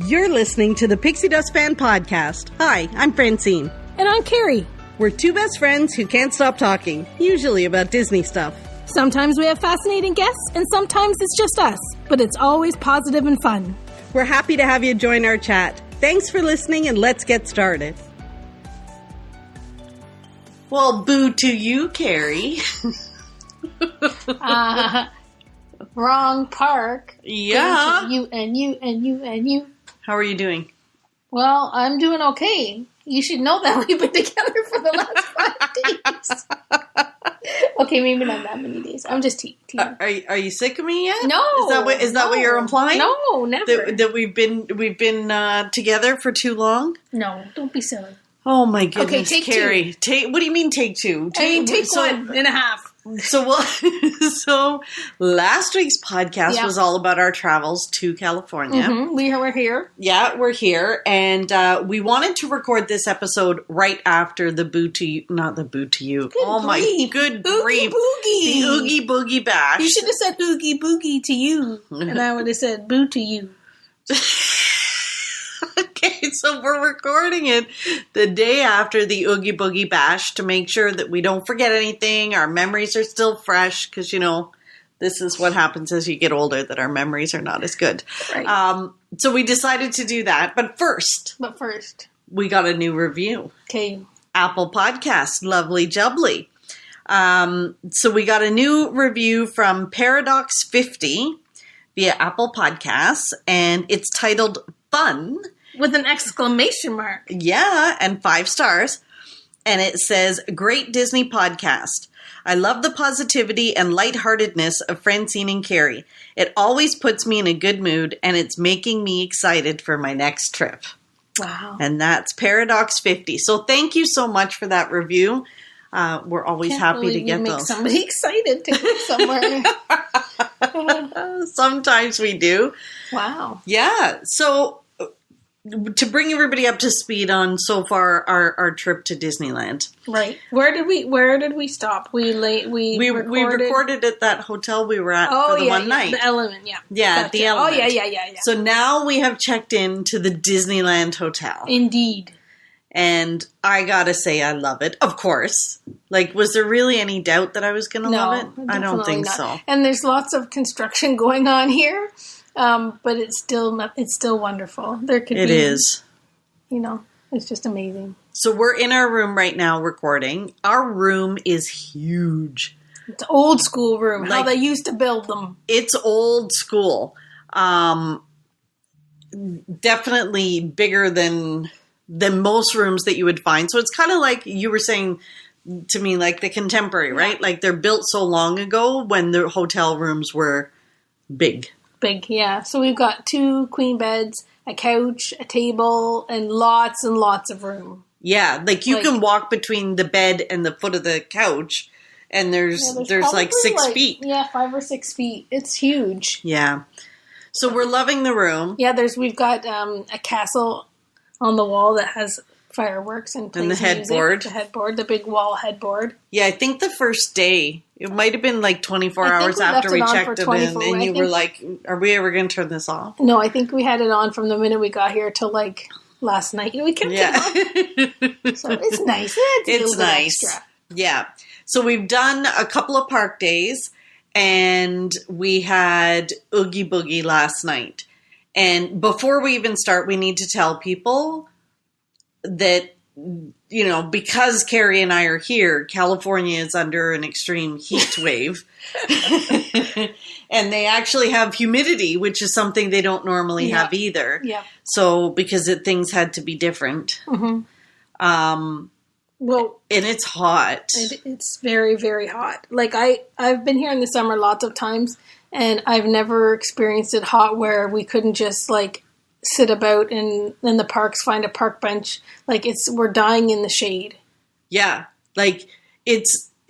You're listening to the Pixie Dust Fan Podcast. Hi, I'm Francine. And I'm Carrie. We're two best friends who can't stop talking, usually about Disney stuff. Sometimes we have fascinating guests, and sometimes it's just us. But it's always positive and fun. We're happy to have you join our chat. Thanks for listening, and let's get started. Well, boo to you, Carrie. Wrong park. Yeah. You and you and you and you. How are you doing? Well, I'm doing okay. You should know that we've been together for the last 5 days. Okay, maybe not that many days. I'm just teasing. Are you sick of me yet? No. Is that what you're implying? No, never. That we've been together for too long? No, don't be silly. Oh my goodness, Okay, take Carrie. What do you mean take two? Take 1.5. So last week's podcast was all about our travels to California. Mm-hmm. We were here. Yeah, we're here. And we wanted to record this episode right after the Boo to You. Not the Boo to You. My good grief. Boogie. The Oogie Boogie Bash. You should have said Oogie Boogie to you. And I would have said Boo to you. Okay, so we're recording it the day after the Oogie Boogie Bash to make sure that we don't forget anything. Our memories are still fresh because, this is what happens as you get older, that our memories are not as good. Right. So we decided to do that. But first, we got a new review. Okay. Apple Podcast, lovely jubbly. So we got a new review from Paradox50 via Apple Podcasts, and it's titled Fun. With an exclamation mark. Yeah, and 5 stars. And it says, great Disney podcast. I love the positivity and lightheartedness of Francine and Carrie. It always puts me in a good mood, and it's making me excited for my next trip. Wow. And that's Paradox50. So thank you so much for that review. We're always happy to get make those. Somebody excited to go somewhere. Sometimes we do. Wow. Yeah. So to bring everybody up to speed on so far our trip to Disneyland. Right. Where did we stop? We recorded at that hotel we were at for the one night. The Element, yeah. Yeah, gotcha. the Element. Oh, yeah. So now we have checked in to the Disneyland Hotel. Indeed. And I gotta say, I love it. Of course. Was there really any doubt that I was going to love it? I don't think so. And there's lots of construction going on here, but it's still wonderful. It is. It's just amazing. So we're in our room right now recording. Our room is huge. It's an old school room. How they used to build them. It's old school. Definitely bigger than most rooms that you would find. So it's kind of like you were saying to me, like the contemporary, right? Like they're built so long ago when the hotel rooms were big. Big, yeah. So we've got 2 queen beds, a couch, a table, and lots of room. Yeah, you can walk between the bed and the foot of the couch, and there's 6 feet. Yeah, 5 or 6 feet. It's huge. Yeah. So we're loving the room. Yeah, we've got a castle on the wall that has fireworks and the headboard. The big wall headboard. Yeah, I think the first day, it might have been 24 hours after we checked it in, and you were like, are we ever going to turn this off? No, I think we had it on from the minute we got here till last night. We kept it on. So it's nice. It's nice. Extra. Yeah. So we've done a couple of park days, and we had Oogie Boogie last night. And before we even start, we need to tell people that, because Carrie and I are here, California is under an extreme heat wave. And they actually have humidity, which is something they don't normally have either. Yeah. So, because things had to be different. Mm-hmm. And it's hot. It's very, very hot. I've been here in the summer lots of times, and I've never experienced it hot where we couldn't just sit about in the parks, find a park bench. We're dying in the shade. Yeah.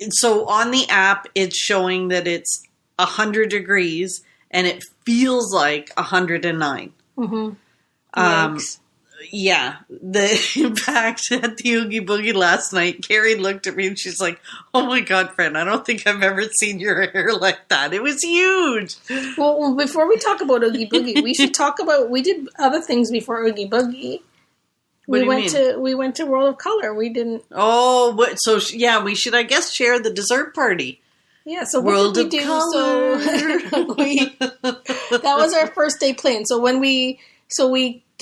So on the app, it's showing that it's 100 degrees and it feels like 109. Mm-hmm. Yeah. In fact, at the Oogie Boogie last night, Carrie looked at me and she's like, oh my God, Fran, I don't think I've ever seen your hair like that. It was huge. Well, before we talk about Oogie Boogie, we should talk about, we did other things before Oogie Boogie. We went to World of Color. We didn't. Oh, so yeah, we should, I guess, share the dessert party. Yeah, so World what did we do? Color. So that was our first day plan. So we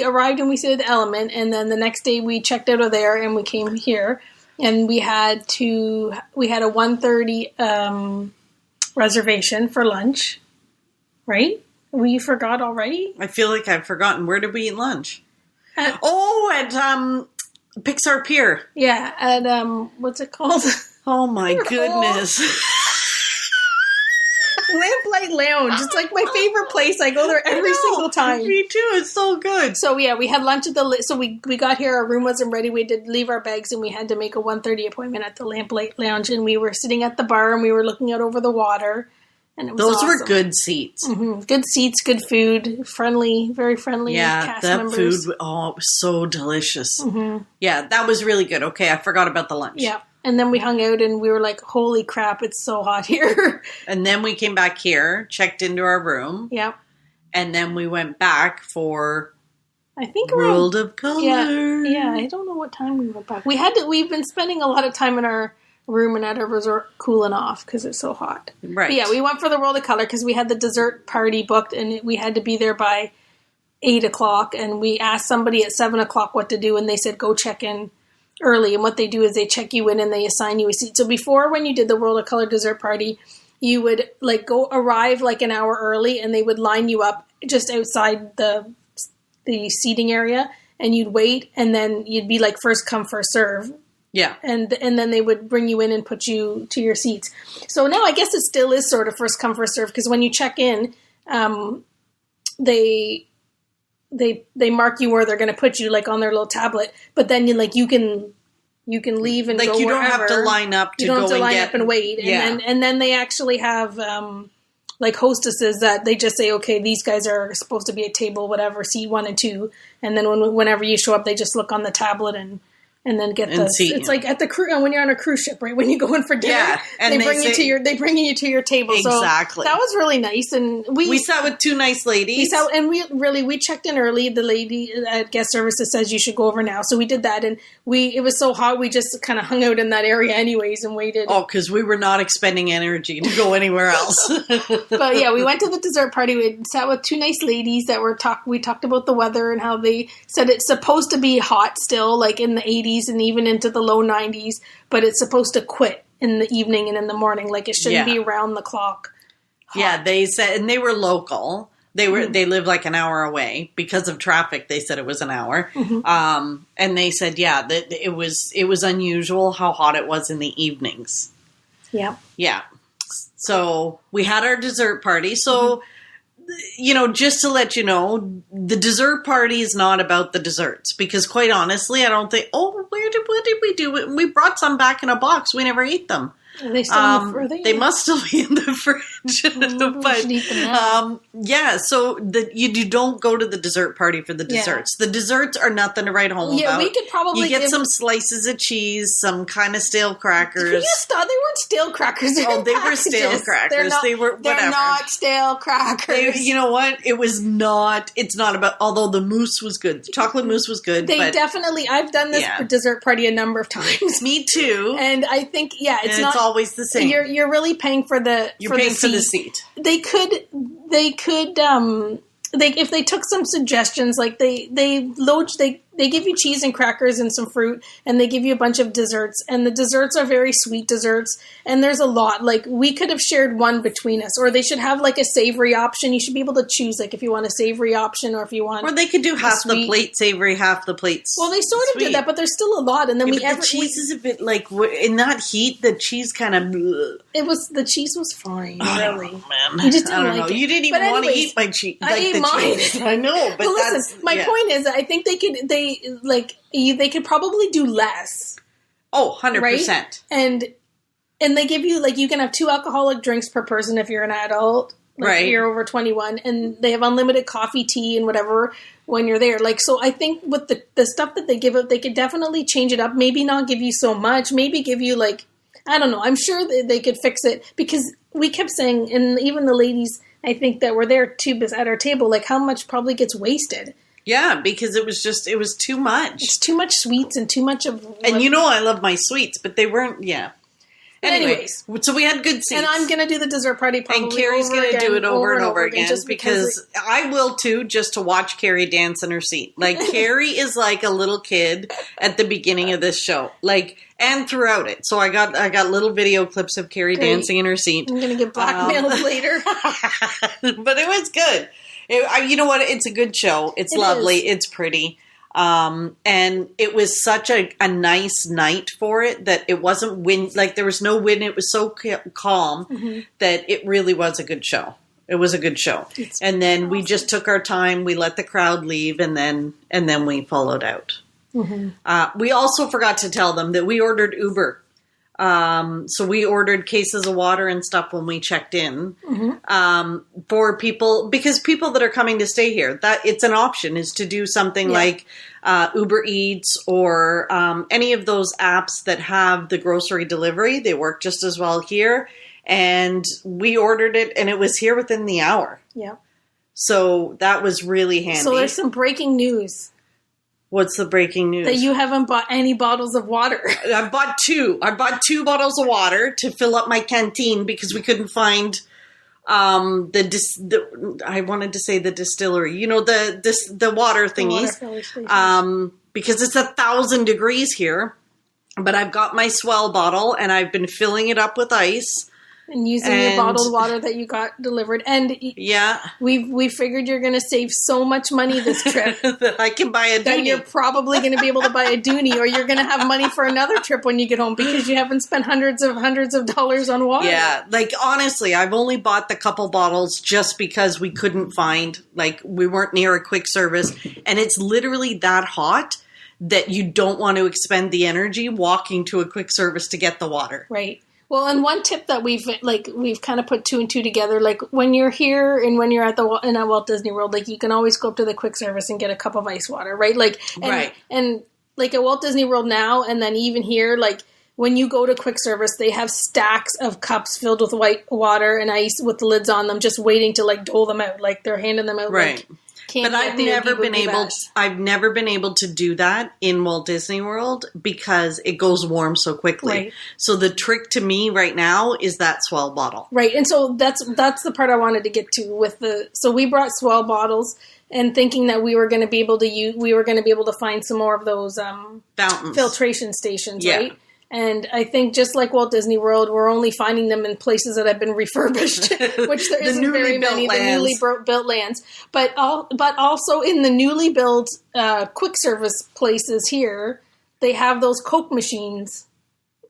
arrived and we stayed at the Element, and then the next day we checked out of there and we came here, and we had a 1:30 reservation for lunch, right? We forgot already? I feel like I've forgotten. Where did we eat lunch? At Pixar Pier. Yeah, at what's it called? Oh my goodness. Lamplight Lounge. It's like my favorite place. I go there every single time. Me too. It's so good. So yeah, we had lunch at so we got here. Our room wasn't ready. We did leave our bags and we had to make a 1:30 appointment at the Lamplight Lounge. And we were sitting at the bar and we were looking out over the water. And it was Those awesome. were good seats. Mm-hmm. Good seats, good food, friendly, very friendly cast members. Food, it was so delicious. Mm-hmm. Yeah, that was really good. Okay, I forgot about the lunch. Yeah. And then we hung out and we were like, holy crap, it's so hot here. And then we came back here, checked into our room. Yep. And then we went back for I think World of Color. Yeah, I don't know what time we went back. We've been spending a lot of time in our room and at our resort cooling off because it's so hot. Right. But yeah, we went for the World of Color because we had the dessert party booked and we had to be there by 8 o'clock. And we asked somebody at 7 o'clock what to do and they said go check in early. And what they do is they check you in and they assign you a seat. So before, when you did the World of Color dessert party, you would arrive like an hour early and they would line you up just outside the seating area and you'd wait and then you'd be like first come first serve. Yeah. And then they would bring you in and put you to your seats. So now I guess it still is sort of first come first serve because when you check in, they mark you where they're going to put you like on their little tablet, but then you can leave and like go you don't wherever. have to line up to you don't go have to and line get up and wait. And then they actually have like hostesses that they just say, okay, these guys are supposed to be at table whatever, seat 1 and 2, and then whenever you show up, they just look on the tablet and then get the seat. It's like at the cruise when you're on a cruise ship, right? When you go in for dinner, yeah, and they bring you to your table. Exactly. So that was really nice, and we sat with 2 nice ladies. We checked in early. The lady at guest services says you should go over now, so we did that, and it was so hot we just kind of hung out in that area anyways and waited. Oh, because we were not expending energy to go anywhere else. But yeah, we went to the dessert party. We sat with 2 nice ladies that we talked about the weather and how they said it's supposed to be hot still, like in the 80s and even into the low 90s, but it's supposed to quit in the evening and in the morning. Like it shouldn't be around the clock hot. Yeah, they said, and they were local. They lived like an hour away because of traffic. They said it was an hour. Mm-hmm. And they said, that it was unusual how hot it was in the evenings. Yeah. Yeah. So we had our dessert party. So, just to let you know, the dessert party is not about the desserts because quite honestly, I don't think, what did we do? We brought some back in a box. We never ate them. Are they still in the fridge? They must still be in the fridge. But so you don't go to the dessert party for the desserts. Yeah. The desserts are nothing to write home about. Yeah, we could probably get some slices of cheese, some kind of stale crackers. They weren't stale crackers. They were stale crackers. They were whatever. They're not stale crackers. You know what? It was not. It's not about. Although the mousse was good, the chocolate mousse was good. Definitely. I've done this dessert party a number of times. Me too. And I think it's not always the same. You're really paying for the seat. They could if they took some suggestions, like they give you cheese and crackers and some fruit, and they give you a bunch of desserts, and the desserts are very sweet desserts, and there's a lot. Like, we could have shared one between us, or they should have like a savory option. You should be able to choose, like, if you want a savory option or if you want. Or they could do half the plate savory, half the plate sweet. Well, they sort of did that, but there's still a lot. And then the cheese is a bit like in that heat. The cheese kind of. The cheese was fine, really. Oh, man, you just didn't like it. You didn't even want to eat my cheese. I ate mine. Cheese. I know, but listen. My point is, I think they could probably do less. Oh, 100%. Right? And they give you, like, you can have 2 alcoholic drinks per person if you're an adult, Like you're over 21, and they have unlimited coffee, tea, and whatever when you're there. Like, so I think with the stuff that they give out, they could definitely change it up. Maybe not give you so much. Maybe give you like, I don't know. I'm sure they could fix it, because we kept saying, and even the ladies, I think that were there too at our table, like how much probably gets wasted. Yeah, because it was too much. It's too much sweets and too much of... And I love my sweets, but they weren't, Anyways, so we had good seats. And I'm going to do the dessert party probably and Carrie's going to do it over and over again, just because I will too, just to watch Carrie dance in her seat. Like, Carrie is like a little kid at the beginning of this show, like, and throughout it. So I got little video clips of Carrie dancing in her seat. I'm going to get blackmailed later. But it was good. You know what? It's a good show. It's lovely. It's pretty. And it was such a nice night for it that it wasn't wind, like there was no wind. It was so calm that it really was a good show. It was a good show. And then we just took our time. We let the crowd leave, and then we followed out. We also forgot to tell them that we ordered Uber. So we ordered cases of water and stuff when we checked in, for people, because people that are coming to stay here, that it's an option is to do something like, Uber Eats or, any of those apps that have the grocery delivery. They work just as well here. And we ordered it and it was here within the hour. Yeah. So that was really handy. So there's some breaking news. What's the breaking news? That you haven't bought any bottles of water. I bought two. I bought 2 bottles of water to fill up my canteen because we couldn't find I wanted to say the distillery. You know, the water thingies. Because it's 1,000 degrees here. But I've got my Swell bottle and I've been filling it up with ice. And using your bottled water that you got delivered. And we figured you're going to save so much money this trip. That I can buy a Dooney. That you're probably going to be able to buy a Dooney, or you're going to have money for another trip when you get home, because you haven't spent hundreds of dollars on water. Yeah, like honestly, I've only bought the couple bottles just because we couldn't find, like we weren't near a quick service. And it's literally that hot that you don't want to expend the energy walking to a quick service to get the water. Right. Well, and one tip that we've kind of put 2 and 2 together, like when you're here and when you're at Walt Disney World, like you can always go up to the quick service and get a cup of ice water, right? Like, and like at Walt Disney World now, and then even here, like when you go to quick service, they have stacks of cups filled with white water and ice with the lids on them, just waiting to like dole them out. Like they're handing them out. Right. Like, but I've never been able to do that in Walt Disney World because it goes warm so quickly. Right. So the trick to me right now is that Swell bottle. Right. And so that's the part I wanted to get to so we brought Swell bottles and thinking that we were going to be able to find some more of those fountains, filtration stations, right? And I think just like Walt Disney World, we're only finding them in places that have been refurbished, which there isn't very many, the newly built lands. But also in the newly built quick service places here, they have those Coke machines.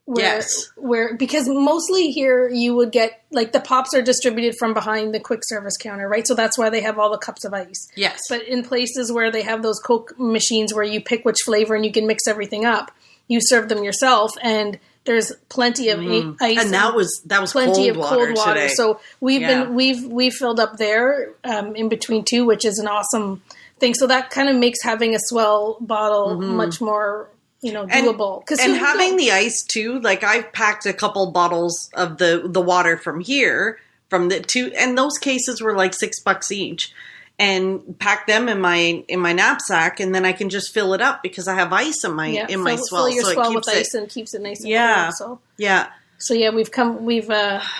Because mostly here you would get, like the pops are distributed from behind the quick service counter, right? So that's why they have all the cups of ice. Yes. But in places where they have those Coke machines where you pick which flavor and you can mix everything up, you serve them yourself, and there's plenty of ice, and that was plenty cold of cold water. Today. So we've filled up there in between too, which is an awesome thing. So that kind of makes having a Swell bottle much more doable. And having the ice too, like I've packed a couple bottles of the water from here and those cases were like $6 each. And pack them in my knapsack, and then I can just fill it up because I have ice in my my Swell. Fill your so Swell with ice and keeps it nice and cool.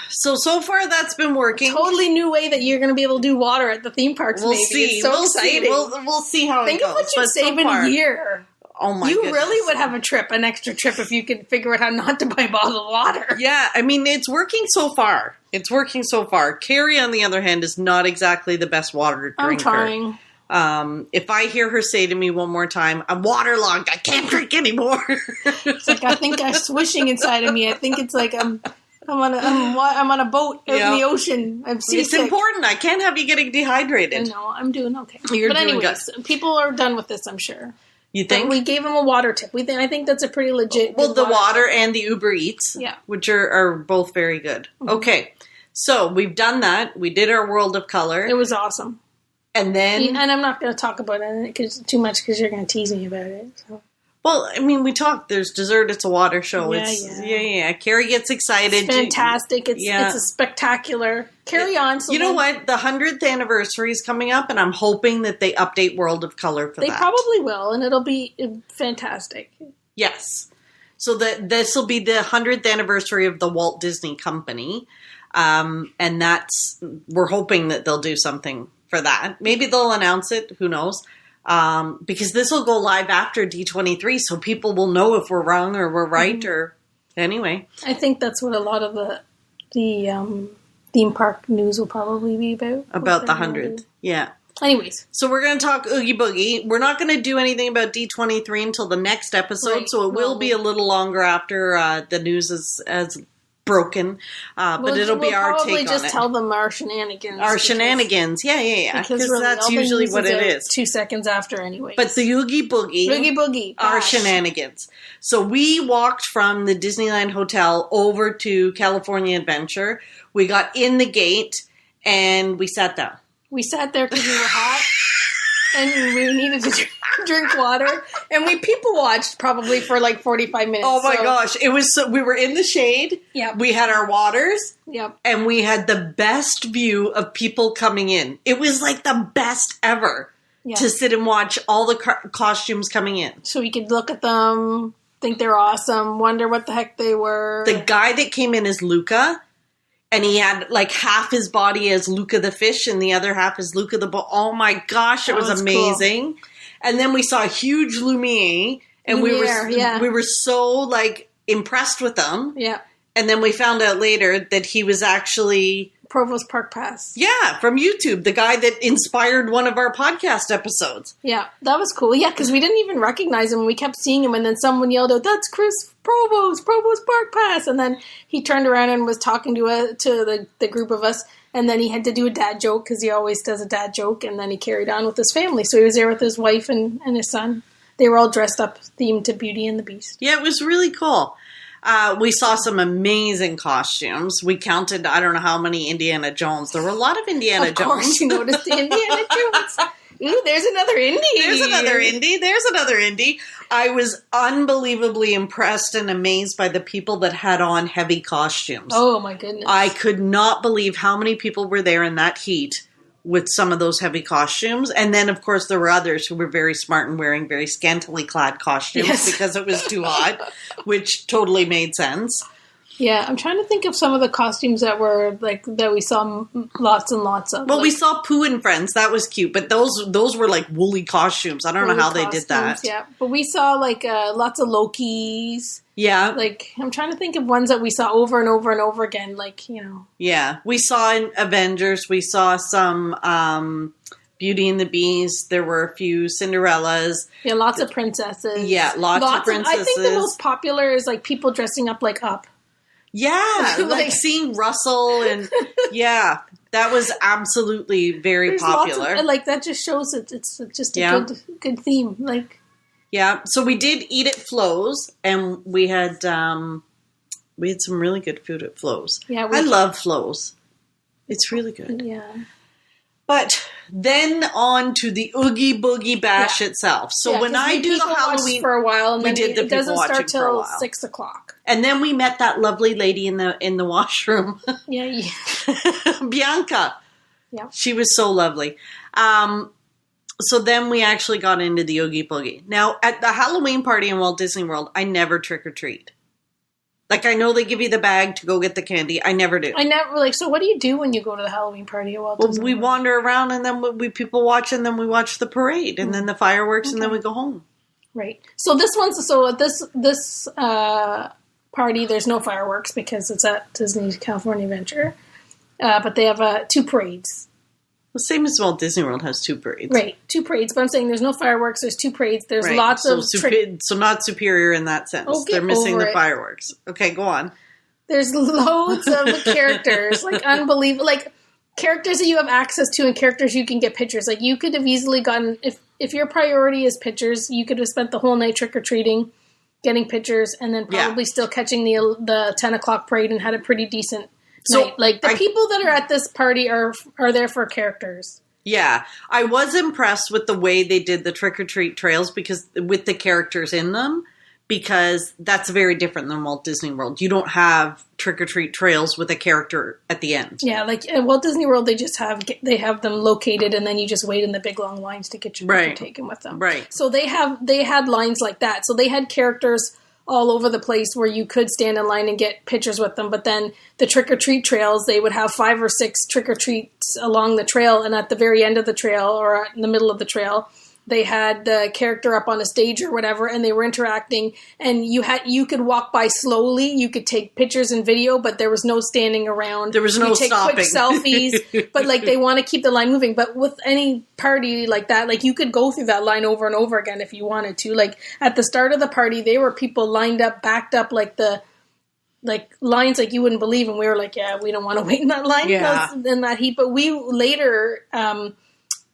So so far that's been working. Totally new way that you're going to be able to do water at the theme parks. We'll maybe. see. It's so exciting. We'll see how it goes. Think of what you'd save in a year. Oh my goodness. You really would have an extra trip if you could figure out how not to buy bottled water. Yeah, I mean, it's working so far. Carrie, on the other hand, is not exactly the best water drinker. I'm trying. If I hear her say to me one more time, I'm waterlogged, I can't drink anymore. It's like, I think I'm swishing inside of me. I think it's like I'm on a boat in the ocean. I'm seasick. It's important. I can't have you getting dehydrated. No, I'm doing okay. But anyways, people are done with this, I'm sure. You think? But we gave them a water tip. I think that's a pretty legit. Well, the water and the Uber Eats, which are both very good. Mm-hmm. Okay, So we've done that. We did our World of Color. It was awesome. And then... And I'm not going to talk about it too much because you're going to tease me about it. So. Well, I mean, we talked. There's dessert. It's a water show. Yeah. Carrie gets excited. It's fantastic. It's a spectacular. Carry on. So you know what? The 100th anniversary is coming up, and I'm hoping that they update World of Color for that. They probably will, and it'll be fantastic. Yes. So this will be the 100th anniversary of the Walt Disney Company, and we're hoping that they'll do something for that. Maybe they'll announce it. Who knows? Because this will go live after D23, so people will know if we're wrong or we're right. Or anyway, I think that's what a lot of the theme park news will probably be about the 100th. Yeah. Anyways, so we're going to talk Oogie Boogie. We're not going to do anything about D23 until the next episode, right. So it will be a little longer after the news is broken, but it'll be our take on it. We'll probably just tell them our shenanigans. Yeah. Because really, that's usually what it is. 2 seconds after anyway. But the Oogie Boogie are shenanigans. So we walked from the Disneyland Hotel over to California Adventure. We got in the gate and we sat down. We sat there because we were hot and we needed to drink water, and we people watched probably for like 45 minutes. Oh my gosh. It was we were in the shade. Yep. We had our waters. Yep. And we had the best view of people coming in. It was like the best ever to sit and watch all the costumes coming in. So we could look at them, think they're awesome, wonder what the heck they were. The guy that came in as Luca, and he had like half his body as Luca the fish and the other half as Luca the bull. Oh my gosh, it was amazing. Cool. And then we saw a huge Lumiere, and we were so like impressed with them. Yeah. And then we found out later that he was actually Provost Park Pass. Yeah, from YouTube, the guy that inspired one of our podcast episodes. Yeah, that was cool. Yeah, because we didn't even recognize him. We kept seeing him, and then someone yelled out, "That's Chris Provost Park Pass!" And then he turned around and was talking to the group of us. And then he had to do a dad joke because he always does a dad joke. And then he carried on with his family. So he was there with his wife and his son. They were all dressed up, themed to Beauty and the Beast. Yeah, it was really cool. We saw some amazing costumes. We counted, I don't know how many Indiana Jones. There were a lot of Indiana Jones. Of course, you noticed the Indiana Jones. Ooh, there's another Indy. There's another Indy. I was unbelievably impressed and amazed by the people that had on heavy costumes. Oh, my goodness. I could not believe how many people were there in that heat with some of those heavy costumes. And then, of course, there were others who were very smart and wearing very scantily clad costumes because it was too hot, which totally made sense. Yeah, I'm trying to think of some of the costumes that we saw lots and lots of. Well, we saw Pooh and Friends. That was cute, but those were like woolly costumes. I don't know how they did that. Yeah, but we saw lots of Lokis. Yeah. Like, I'm trying to think of ones that we saw over and over and over again, Yeah, we saw in Avengers, we saw some Beauty and the Beast. There were a few Cinderellas. Yeah, lots of princesses. Yeah, lots of princesses. I think the most popular is people dressing up like Up. Yeah, like seeing Russell and that was absolutely very popular. That just shows it's just a good theme. Yeah, so we did eat at Flo's, and we had some really good food at Flo's. Yeah, I love Flo's. It's really good. Yeah. But then on to the Oogie Boogie Bash itself. So when I do the Halloween for a while, and we did the it doesn't people start watching for a while. till 6:00. And then we met that lovely lady in the washroom. Yeah. Bianca. Yeah. She was so lovely. So then we actually got into the Oogie Boogie. Now, at the Halloween party in Walt Disney World, I never trick-or-treat. I know they give you the bag to go get the candy. I never do. I never, so what do you do when you go to the Halloween party at Walt Disney World? We wander around, and then we people watch, and then we watch the parade, and then the fireworks, and then we go home. Right. So this party, there's no fireworks because it's at Disney's California Adventure. But they have 2 parades. The same as Walt Disney World has 2 parades. Right, 2 parades. But I'm saying there's no fireworks. There's 2 parades. There's lots of... So not superior in that sense. They're missing the fireworks. Okay, go on. There's loads of characters. Unbelievable. Characters that you have access to and characters you can get pictures. You could have easily gotten... If your priority is pictures, you could have spent the whole night trick-or-treating, getting pictures, and then probably still catching the 10 o'clock parade and had a pretty decent So like the people that are at this party are there for characters. Yeah, I was impressed with the way they did the trick-or-treat trails because with the characters in them, because that's very different than Walt Disney World. You don't have trick-or-treat trails with a character at the end. Yeah, like at Walt Disney World, they have them located, and then you just wait in the big long lines to get your picture taken with them. Right. So they had lines like that. So they had characters all over the place where you could stand in line and get pictures with them. But then the trick-or-treat trails, they would have 5 or 6 trick-or-treats along the trail. And at the very end of the trail or in the middle of the trail, they had the character up on a stage or whatever, and they were interacting. And you could walk by slowly. You could take pictures and video, but there was no standing around. There was no stopping. Quick selfies, but like they want to keep the line moving. But with any party like that, like you could go through that line over and over again if you wanted to. Like at the start of the party, there were people lined up, backed up, like lines like you wouldn't believe, and we were like, yeah, we don't want to wait in that line in that heat. But we later.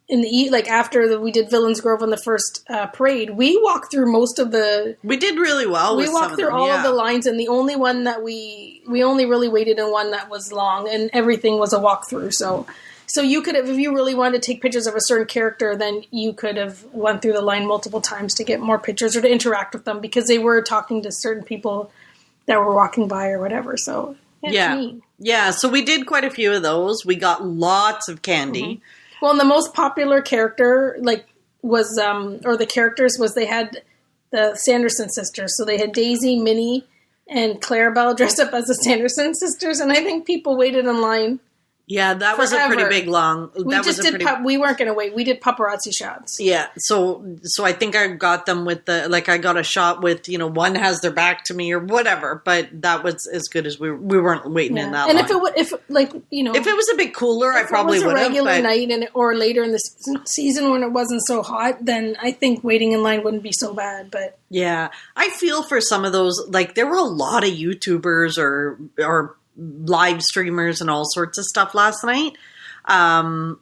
After we did Villains Grove on the first parade, we walked through most of the. We did really well. We walked through all of the lines, and the only one that we only really waited in one that was long, and everything was a walkthrough. So you could have, if you really wanted to take pictures of a certain character, then you could have went through the line multiple times to get more pictures or to interact with them because they were talking to certain people that were walking by or whatever. So yeah. So we did quite a few of those. We got lots of candy. Mm-hmm. Well, and the most popular character, was the characters was they had the Sanderson sisters. So they had Daisy, Minnie, and Clarabelle dressed up as the Sanderson sisters, and I think people waited in line. Yeah, that was a pretty big long. We weren't going to wait. We did paparazzi shots. Yeah, so I think I got them with I got a shot with one has their back to me or whatever, but that was as good as we weren't waiting in that. And line. if it was a bit cooler, I probably would have. If it was a regular night or later in the season when it wasn't so hot, then I think waiting in line wouldn't be so bad. But yeah, I feel for some of those. Like there were a lot of YouTubers or live streamers and all sorts of stuff last night. And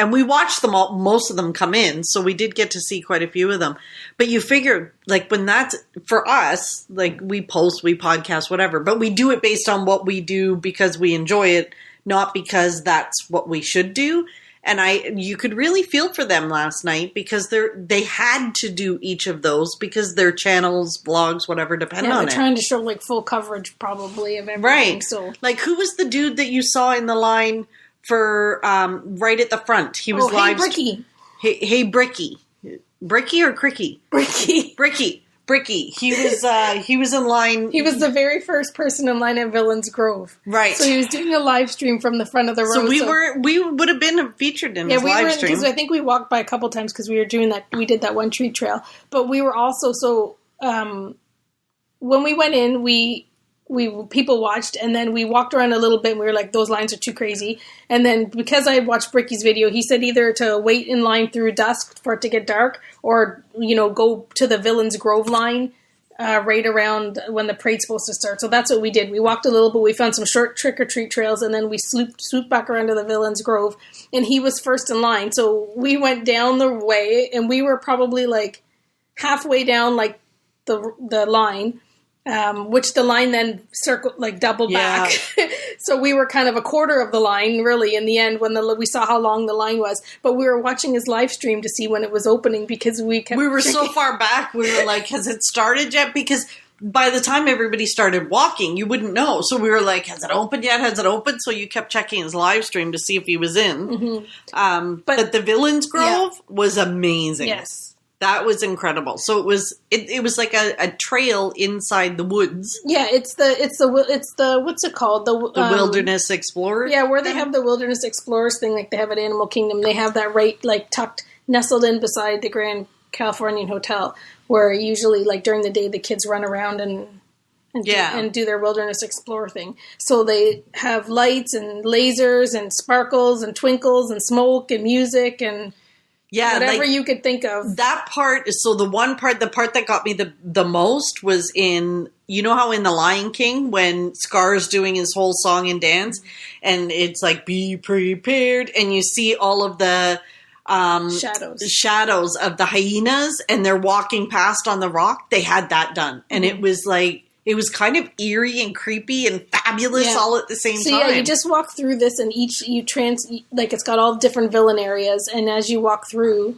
we watched them all, most of them come in. So we did get to see quite a few of them, but you figure when that's for us, we post, we podcast, whatever, but we do it based on what we do because we enjoy it, not because that's what we should do. And you could really feel for them last night because they had to do each of those because their channels, vlogs, whatever, depend on it. They're trying to show full coverage probably of everything. Right. So who was the dude that you saw in the line for right at the front? He was live. Hey, Bricky. Hey, Bricky. Bricky or Cricky? Bricky. Bricky. He was in line. He was the very first person in line at Villains Grove. Right. So he was doing a live stream from the front of the row. So we would have been featured in his live stream. Because I think we walked by a couple times because we were doing that. We did that one treat trail. But we were also when we went in, we people watched, and then we walked around a little bit and we were like, those lines are too crazy. And then because I had watched Bricky's video, he said either to wait in line through dusk for it to get dark or, go to the Villains Grove line right around when the parade's supposed to start. So that's what we did. We walked a little bit, we found some short trick-or-treat trails, and then we swooped back around to the Villains Grove, and he was first in line. So we went down the way, and we were probably halfway down the line, which the line then doubled back. So we were kind of a quarter of the line, really, in the end when we saw how long the line was. But we were watching his live stream to see when it was opening because we were so far back. We were like, has it started yet? Because by the time everybody started walking, you wouldn't know. So we were like, has it opened yet? Has it opened? So you kept checking his live stream to see if he was in. Mm-hmm. But the Villains Grove was amazing. Yes. That was incredible. So it was like a trail inside the woods. Yeah, it's the what's it called? The Wilderness Explorer. Yeah, where they have the Wilderness Explorers thing, like they have at Animal Kingdom. They have that right nestled in beside the Grand Californian Hotel, where usually during the day the kids run around and do their Wilderness Explorer thing. So they have lights and lasers and sparkles and twinkles and smoke and music and. Yeah, whatever you could think of. That part, so the part that got me the most was in, how in The Lion King, when Scar's doing his whole song and dance, and it's be prepared, and you see all of the shadows of the hyenas, and they're walking past on the rock. They had that done. And it was it was kind of eerie and creepy and fabulous all at the same time. So yeah, you just walk through this, and like it's got all different villain areas, and as you walk through,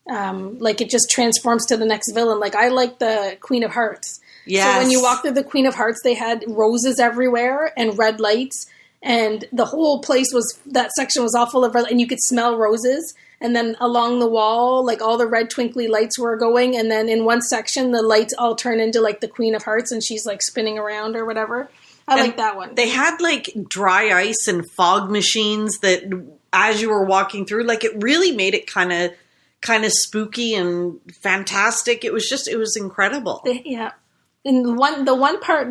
like it just transforms to the next villain. Like I like the Queen of Hearts. Yes. So when you walk through the Queen of Hearts, they had roses everywhere and red lights, and the whole place that section was all full of red, and you could smell roses. And then along the wall, like all the red twinkly lights were going. And then in one section, the lights all turn into like the Queen of Hearts, and she's like spinning around or whatever. I like that one. They had like dry ice and fog machines that as you were walking through, like it really made it kind of spooky and fantastic. It was incredible. Yeah. And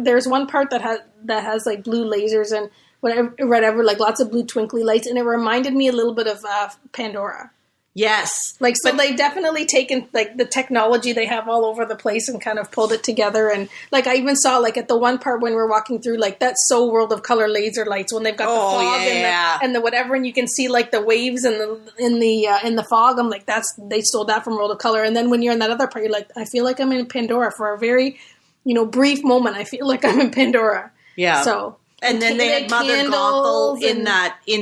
there's one part that has like blue lasers and whatever, like lots of blue twinkly lights. And it reminded me a little bit of Pandora. Yes. Like, so they've definitely taken, like, the technology they have all over the place and kind of pulled it together. And, like, I even saw, like, at the one part when we're walking through, like, that's so World of Color laser lights when they've got the fog and the whatever, and you can see, like, the waves in the fog. I'm like, they stole that from World of Color. And then when you're in that other part, you're like, I feel like I'm in Pandora for a very, brief moment. I feel like I'm in Pandora. Yeah. So... And then they had Mother Gothel in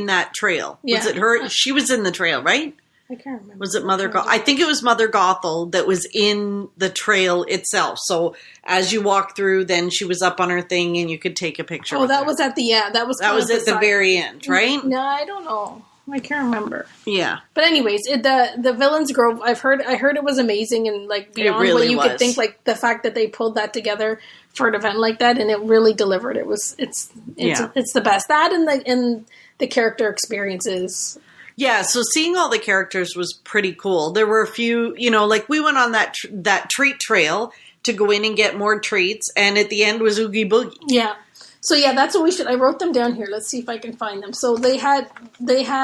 that trail. Yeah. Was it her? She was in the trail, right? I can't remember. Was it Mother Gothel? I think it was Mother Gothel that was in the trail itself. So as you walk through, then she was up on her thing and you could take a picture. Oh, that was at the end. That was at the very end, right? No, I don't know. I can't remember. Yeah. But anyways, the Villains Grove, I heard it was amazing, and like beyond what you could think, like the fact that they pulled that together for an event like that, and it really delivered. It's the best. That and the character experiences. Yeah, so seeing all the characters was pretty cool. There were a few, like we went on that treat trail to go in and get more treats, and at the end was Oogie Boogie. Yeah. So yeah, that's what we should. I wrote them down here. Let's see if I can find them. So they had Oogie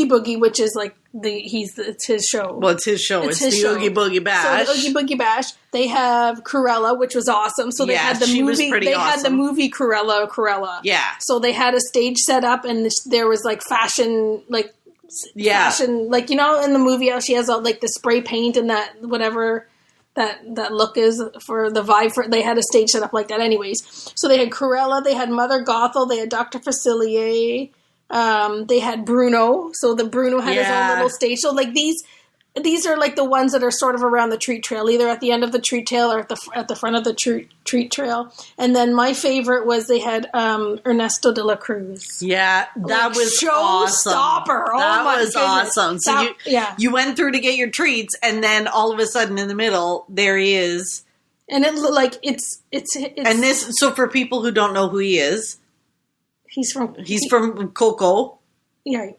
Boogie, which is like it's his show. Well, it's his show. It's the show. Oogie Boogie Bash. So the Oogie Boogie Bash. They have Cruella, which was awesome. So they had the movie. Had the movie Cruella. Yeah. So they had a stage set up, and there was like fashion, fashion, like in the movie how she has like the spray paint and that whatever. That look is for the vibe. They had a stage set up like that anyways. So they had Cruella, they had Mother Gothel, they had Dr. Facilier, they had Bruno. So the Bruno had his own little stage. So like these are like the ones that are sort of around the treat trail, either at the end of the treat trail or at the front of the treat trail. And then my favorite was they had Ernesto de la Cruz. Yeah, that was showstopper. Awesome. That was awesome. So you went through to get your treats, and then all of a sudden in the middle there he is. And it like it's and this. So for people who don't know who he is, he's from Coco. Yeah.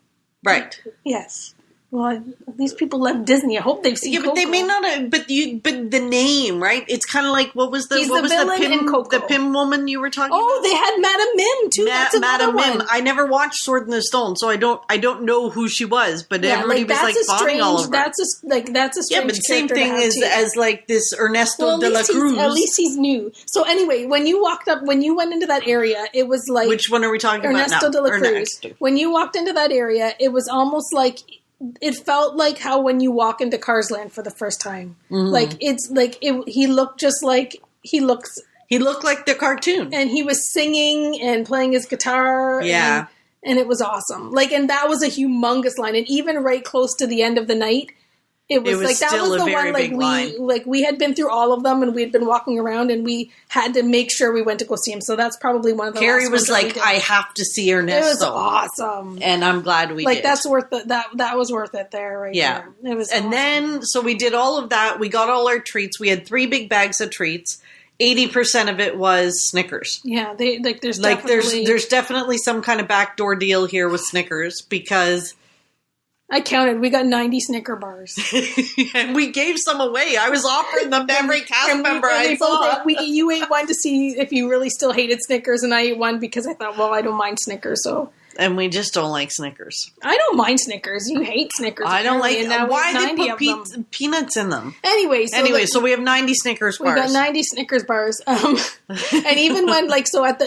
Right. Yes. Well, these people love Disney. I hope they've seen. Yeah, but Coco. they may not have. But the name, right? It's kind of like what was the Pym woman you were talking about? Oh, they had Madame Mim too. That's Madame Mim. I never watched Sword in the Stone, so I don't know who she was. But everybody was like fawning all over. That's a strange. Yeah, but same thing as like this Ernesto de la Cruz. At least he's new. So anyway, when you went into that area, it was like which one are we talking about now? Ernesto de la Cruz. When you walked into that area, it was almost like. It felt like how when you walk into Cars Land for the first time. Mm-hmm. Like it's like he looked just like he looked like the cartoon, and he was singing and playing his guitar. Yeah, and it was awesome. Like, and that was a humongous line. And even right close to the end of the night, it was like that was the one we had been through all of them, and we had been walking around, and we had to make sure we went to go see him. So that's probably one of the. Carrie was like, "I have to see Ernesto." It was awesome, and I'm glad we did. That's worth it. That was worth it there, right? Yeah, there. It was. And then so we did all of that. We got all our treats. We had 3 big bags of treats. 80% of it was Snickers. Yeah, there's definitely some kind of backdoor deal here with Snickers because. I counted. We got 90 Snicker bars. And we gave some away. I was offering them to every cast member I saw. You ate one to see if you really still hated Snickers, and I ate one because I thought, well, I don't mind Snickers. So And we just don't like Snickers. I don't mind Snickers. You hate Snickers. I don't like. Why they put them. peanuts in them? Anyway, so we have 90 Snickers bars. We got 90 Snickers bars. And even when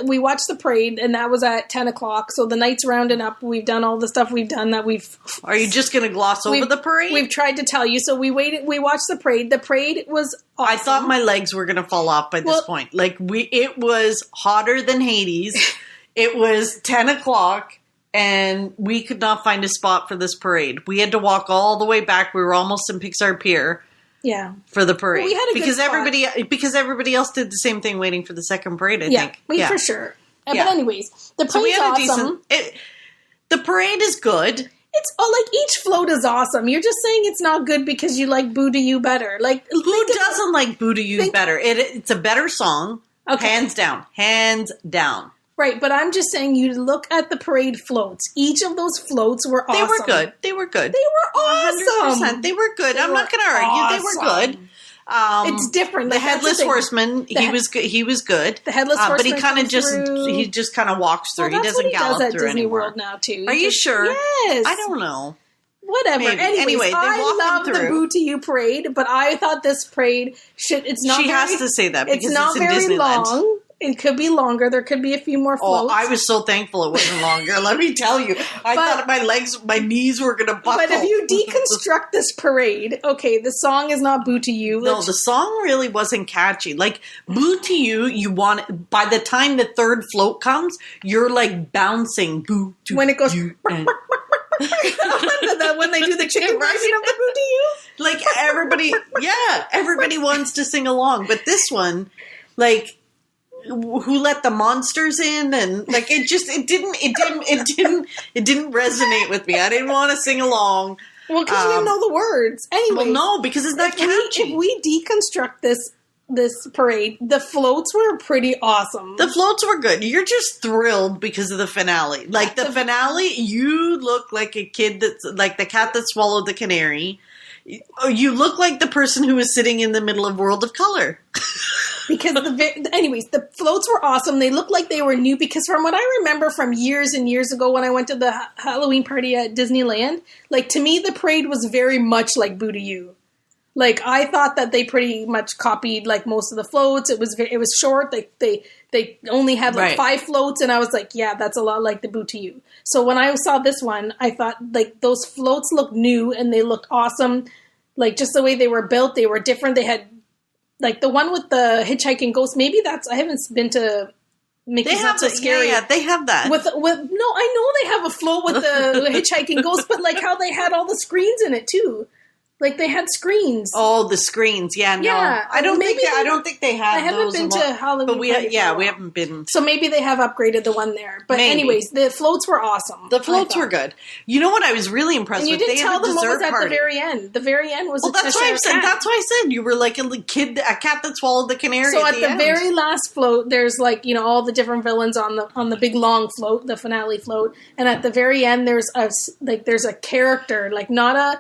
we watched the parade, and that was at 10 o'clock. So the night's rounding up. We've done all the stuff we've done that we've. Are you just going to gloss over the parade? We've tried to tell you. So we waited. We watched the parade. The parade was awesome. I thought my legs were going to fall off by this point. It was hotter than Hades. It was 10 o'clock. And we could not find a spot for this parade. We had to walk all the way back. We were almost in Pixar Pier. Yeah. For the parade. Well, we had a because good because everybody else did the same thing waiting for the second parade, I think. Yeah, for sure. But anyways, the parade's awesome. The parade is good. It's like each float is awesome. You're just saying it's not good because you like Boo to You better. Like who doesn't like Boo to You better? It's a better song. Okay. Hands down. Right, but I'm just saying you look at the parade floats. Each of those floats were awesome. They were good. They were awesome. 100%. They were good. I'm not going to argue. They were good. It's different. The Headless Horseman, he was good. He was good. The Headless Horseman, but he just kind of walks through. Well, he doesn't gallop does at through Disney anymore. World now too. Are you sure? Yes. I don't know. Whatever. Maybe. Anyways, They I love the the Boo to You parade, but I thought this parade it's not. She has to say that because it's not in very Disneyland. long. It could be longer. There could be a few more floats. Oh, I was so thankful it wasn't longer. Let me tell you. I thought my knees were going to buckle. But if you deconstruct this parade, okay, the song is not Boo to You. No, the song really wasn't catchy. Like, Boo to You, by the time the third float comes, you're like bouncing Boo to You. When it goes... when they do the chicken version of the Boo to You. Like, everybody wants to sing along. But this one, like... Who let the monsters in, and like it didn't resonate with me. I didn't want to sing along. Well, because you didn't know the words. Anyway, well, no, because it's not catchy. If we deconstruct this parade, the floats were pretty awesome. The floats were good. You're just thrilled because of the finale. Like the finale, you look like a kid that's like the cat that swallowed the canary. You look like the person who was sitting in the middle of World of Color. Because the floats were awesome. They looked like they were new because from what I remember from years and years ago when I went to the Halloween party at Disneyland, like to me the parade was very much like Boo to You. Like I thought that they pretty much copied like most of the floats. It was short. They only had like 5 floats, and I was like, yeah, that's a lot like the Boo to You. So when I saw this one, I thought like those floats looked new and they looked awesome. Like just the way they were built, they were different. They had like the one with the hitchhiking ghost. Maybe I haven't been to Mickey's Not So Scary. Yeah, they have that. No, I know they have a float with the hitchhiking ghost, but like how they had all the screens in it too. Like they had screens. Oh, the screens. Yeah, no. Yeah, I don't think they have. I haven't those been to Halloween. But we haven't been. So maybe they have upgraded the one there. But anyways, the floats were awesome. The floats were good. You know what I was really impressed with? And you didn't tell them what was at party. the very end. The very end was that's why I said. That's why I said you were like a cat that swallowed the canary. So at the end. very last float, there's like all the different villains on the big long float, the finale float, and at the very end there's a character, like not a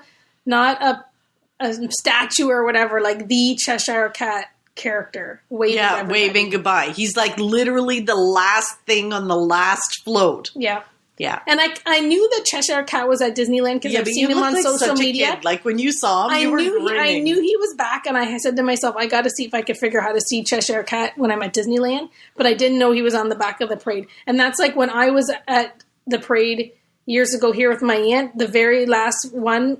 statue or whatever, like the Cheshire Cat character waving goodbye. He's like literally the last thing on the last float. Yeah. Yeah. And I knew that Cheshire Cat was at Disneyland because I've seen him on social media. Kid. Like when you saw him, I knew he was back, and I said to myself, I got to see if I could figure out how to see Cheshire Cat when I'm at Disneyland, but I didn't know he was on the back of the parade. And that's like when I was at the parade years ago here with my aunt, the very last one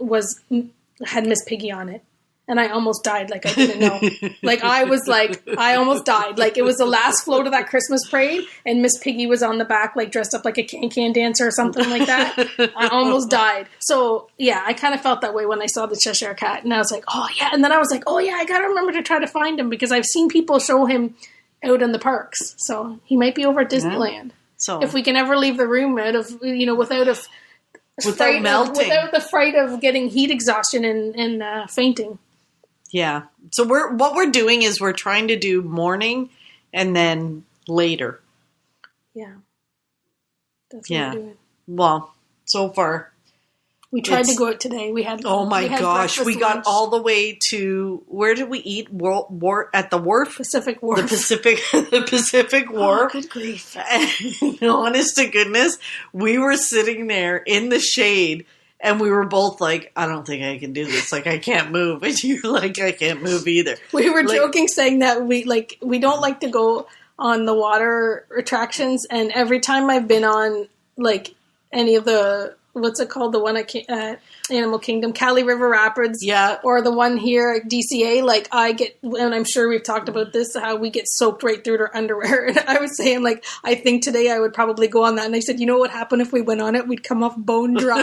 had Miss Piggy on it. And I almost died. Like I didn't know. Like I almost died. Like it was the last float of that Christmas parade, and Miss Piggy was on the back, like dressed up like a can-can dancer or something like that. I almost died. So yeah, I kind of felt that way when I saw the Cheshire Cat, and I was like, oh yeah. And then I was like, oh yeah, I got to remember to try to find him because I've seen people show him out in the parks. So he might be over at Disneyland. Yeah. So if we can ever leave the room out of without melting, without the fright of getting heat exhaustion and fainting. Yeah. So what we're doing is we're trying to do morning and then later. Yeah. That's what we're doing. Well, so far. We tried to go out today. We had oh my gosh, we got all the way to, where did we eat? At the wharf? Pacific Wharf. The Pacific Wharf. Oh, good grief. And honest to goodness, we were sitting there in the shade and we were both like, I don't think I can do this. Like, I can't move. And you're like, I can't move either. We were joking saying that we don't like to go on the water attractions, and every time I've been on like any of the, what's it called, the one at Animal Kingdom, Cali River Rapids, or the one here at DCA, like I get, and I'm sure we've talked about this, how we get soaked right through to our underwear. And I was saying, like, I think today I would probably go on that. And I said, you know what happened if we went on it? We'd come off bone dry.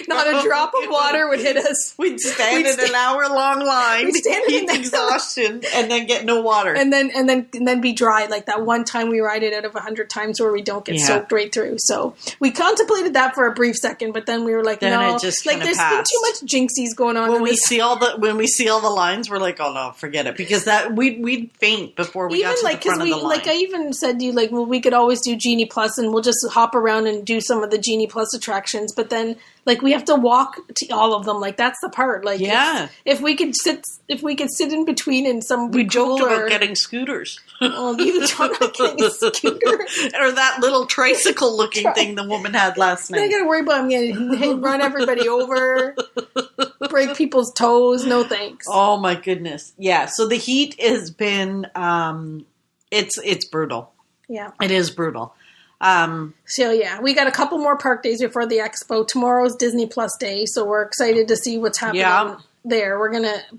Not a drop of water would hit us. We'd stand in an hour-long line, we'd stand heat exhaustion, and then get no water, and then be dry. Like that one time we ride it out of 100 times where we don't get soaked right through. So we contemplated that for a brief second, but then we were like, then no, it just like there's been too much jinxies going on. When we see all the lines, we're like, oh no, forget it, because that we'd faint before we got to the front of the line. Like I even said to you, like, well, we could always do Genie Plus, and we'll just hop around and do some of the Genie Plus attractions. But then, like, we have to walk to all of them. Like that's the part. Like, if we could sit in between, and we joked about getting scooters. Well, you talk about getting a scooter or that little tricycle looking thing the woman had last night. I got to worry about run everybody over, break people's toes. No thanks. Oh my goodness. Yeah. So the heat has been, it's brutal. Yeah. It is brutal. So yeah, we got a couple more park days before the expo. Tomorrow's Disney Plus day. So we're excited to see what's happening there.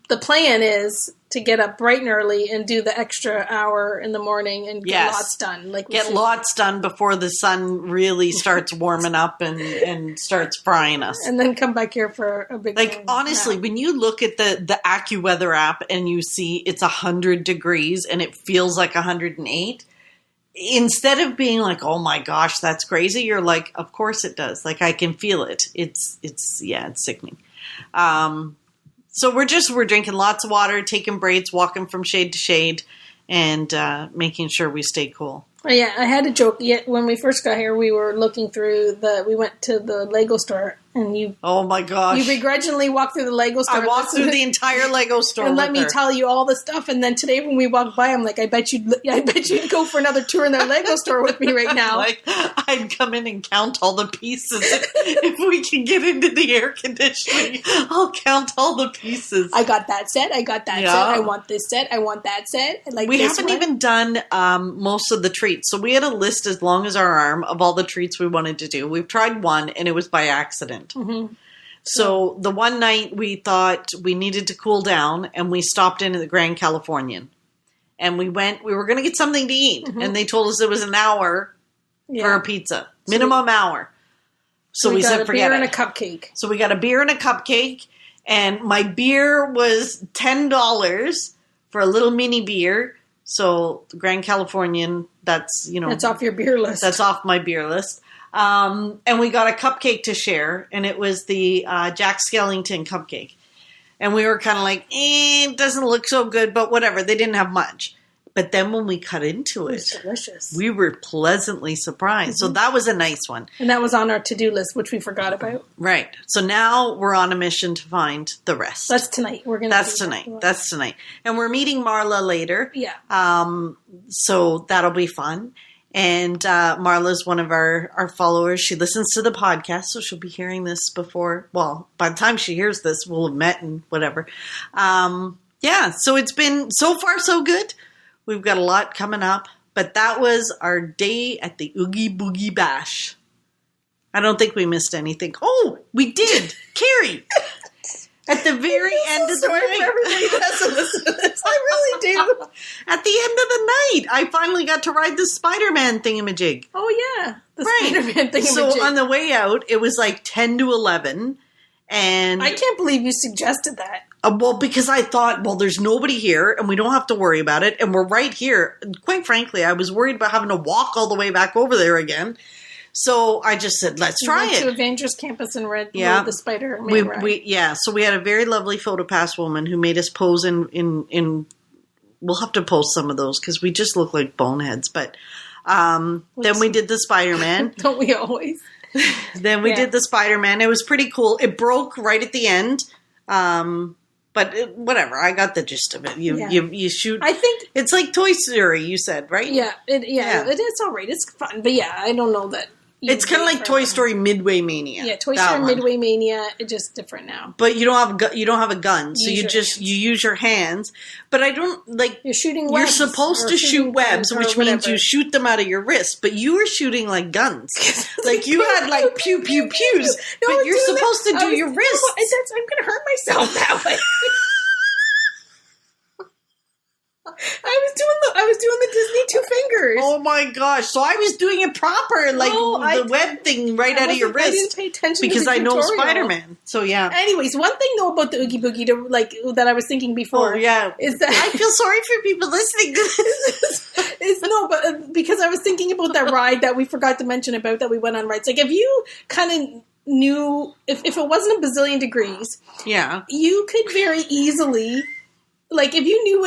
The plan is to get up bright and early and do the extra hour in the morning and get lots done. Get lots done before the sun really starts warming up and starts frying us. And then come back here for a big honestly, when you look at the AccuWeather app and you see it's 100 degrees and it feels like 108, instead of being like, oh my gosh, that's crazy, you're like, of course it does. Like, I can feel it. It's sickening. So we're drinking lots of water, taking breaks, walking from shade to shade, and making sure we stay cool. Oh, yeah, I had a joke. When we first got here, we were looking through we went to the Lego store, and you... Oh, my gosh. You begrudgingly walked through the Lego store. I walked through the entire Lego store and let me tell you all the stuff. And then today when we walked by, I'm like, I bet you'd go for another tour in that Lego store with me right now. Like, I'd come in and count all the pieces. If we can get into the air conditioning, I'll count all the pieces. I got that set. I got that set. I want this set. I want that set. We haven't even done most of the treats. So we had a list as long as our arm of all the treats we wanted to do. We've tried one, and it was by accident. Mm-hmm. So the one night we thought we needed to cool down, and we stopped in at the Grand Californian. And we were going to get something to eat. Mm-hmm. And they told us it was an hour for a pizza. Minimum hour. So we said, forget it. A beer and a cupcake. So we got a beer and a cupcake. And my beer was $10 for a little mini beer. So the Grand Californian, that's off your beer list. That's off my beer list. And we got a cupcake to share, and it was the Jack Skellington cupcake. And we were kind of like, it doesn't look so good, but whatever. They didn't have much. But then when we cut into it, was delicious. We were pleasantly surprised. Mm-hmm. So that was a nice one. And that was on our to-do list, which we forgot about. Right. So now we're on a mission to find the rest. That's tonight. That's tonight. And we're meeting Marla later. Yeah. So that'll be fun. And Marla's one of our followers. She listens to the podcast, so she'll be hearing this by the time she hears this, we'll have met and whatever. So it's been so far so good. We've got a lot coming up, but that was our day at the Oogie Boogie Bash. I don't think we missed anything. Oh, we did. Carrie. At the very end of the night. For everybody that has to listen to this. I really do. At the end of the night, I finally got to ride the Spider-Man thingamajig. Oh, yeah. The Spider-Man thingamajig. So on the way out, it was like 10 to 11. And I can't believe you suggested that. Because I thought, there's nobody here, and we don't have to worry about it, and we're right here. And quite frankly, I was worried about having to walk all the way back over there again. So I just said, let's try it. We went to Avengers Campus and read the Spider-Man ride. So we had a very lovely PhotoPass woman who made us pose in we'll have to post some of those because we just look like boneheads. But then we did the Spider-Man. Don't we always? Then we did the Spider-Man. It was pretty cool. It broke right at the end. But whatever. I got the gist of it. You shoot. I think it's like Toy Story, you said, right? Yeah. It is all right. It's fun. But yeah, I don't know that. It's kind of like Toy Story Midway Mania. Yeah, Toy Story Midway Mania. It's just different now. But you don't have a gun, so you use your hands. But I don't like you're shooting webs. You're supposed to shoot webs, which means you shoot them out of your wrist. But you were shooting like guns, like you had like pew pew pews. No, but you're supposed to do your wrist. I'm going to hurt myself that way. I was doing the Disney two fingers. Oh my gosh! So I was doing it proper, like the web thing right out of your wrist. I didn't pay attention because to the tutorial. I know Spider-Man. So yeah. Anyways, one thing though about the Oogie Boogie that I was thinking before, is that I feel sorry for people listening to this. Because I was thinking about that ride that we forgot to mention about that we went on rides. Like if you kind of knew if it wasn't a bazillion degrees, you could very easily. Like if you knew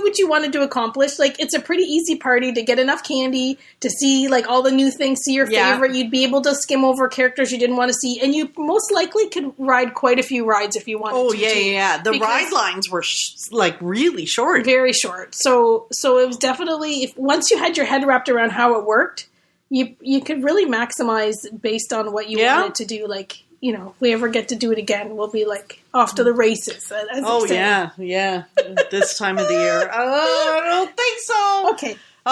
what you wanted to accomplish, like it's a pretty easy party to get enough candy to see like all the new things, see your favorite. You'd be able to skim over characters you didn't want to see, and you most likely could ride quite a few rides if you wanted to. Oh yeah. The ride lines were like really short, very short. So it was definitely once you had your head wrapped around how it worked, you could really maximize based on what you wanted to do. Like. You know, if we ever get to do it again, we'll be like off to the races. Yeah. This time of the year. I don't think so.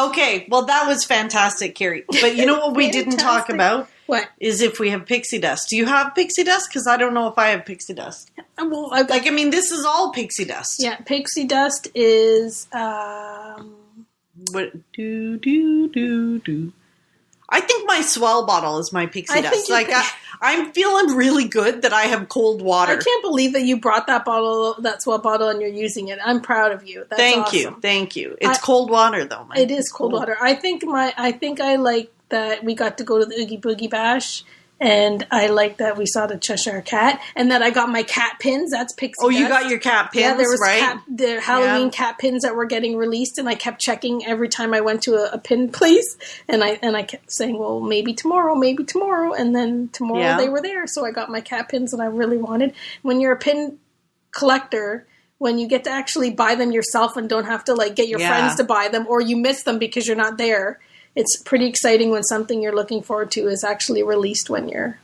Okay. Well, that was fantastic, Carrie. But you know what we didn't talk about? What? Is if we have pixie dust. Do you have pixie dust? Because I don't know if I have pixie dust. Well, this is all pixie dust. Yeah, pixie dust is... What? Do. I think my swell bottle is my pixie dust. I'm feeling really good that I have cold water. I can't believe that you brought that swell bottle, and you're using it. I'm proud of you. That's awesome. Thank you. It's cold water, though. It is cold water. I think I like that we got to go to the Oogie Boogie Bash, and I like that we saw the Cheshire Cat, and that I got my cat pins. That's pixie dust. You got your cat pins, yeah, there was right? The Halloween cat pins that were getting released, and I kept checking every time I went to a pin place, and I kept saying, well, maybe tomorrow, and then tomorrow they were there, so I got my cat pins that I really wanted. When you're a pin collector, when you get to actually buy them yourself and don't have to like get your friends to buy them, or you miss them because you're not there, it's pretty exciting when something you're looking forward to is actually released when you're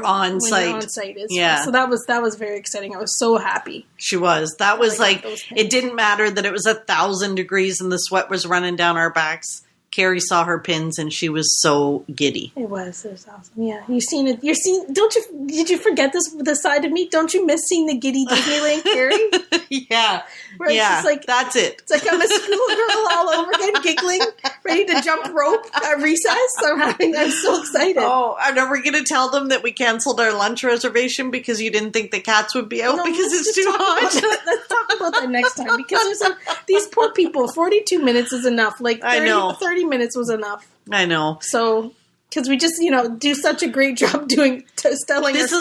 on site. So that was very exciting. I was so happy. She was. That was like it didn't matter that it was 1,000 degrees and the sweat was running down our backs. Carrie saw her pins and she was so giddy. It was awesome. Yeah. Did you forget the side of me? Don't you miss seeing the giddy Disneyland Carrie? Yeah. It's like, that's it. It's like I'm a schoolgirl all over again, giggling, ready to jump rope at recess. I'm so excited. Oh, and are we going to tell them that we canceled our lunch reservation because you didn't think the cats would be out because it's too hot? Let's talk about that next time because these poor people, 42 minutes is enough. Like 30 minutes was enough. I know. So, because we just, do such a great job telling our story. This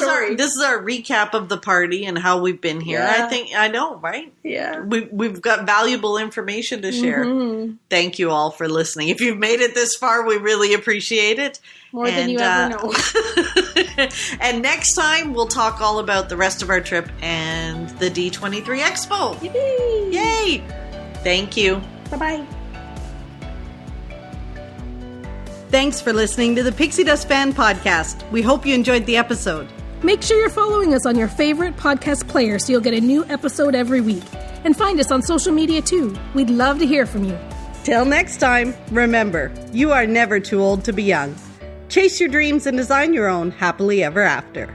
is our recap of the party and how we've been here. Yeah. I know, right? Yeah. We've got valuable information to share. Mm-hmm. Thank you all for listening. If you've made it this far, we really appreciate it. More than you ever know. And next time, we'll talk all about the rest of our trip and the D23 Expo. Yay! Thank you. Bye-bye. Thanks for listening to the Pixie Dust Fan Podcast. We hope you enjoyed the episode. Make sure you're following us on your favorite podcast player so you'll get a new episode every week. And find us on social media too. We'd love to hear from you. Till next time, remember, you are never too old to be young. Chase your dreams and design your own happily ever after.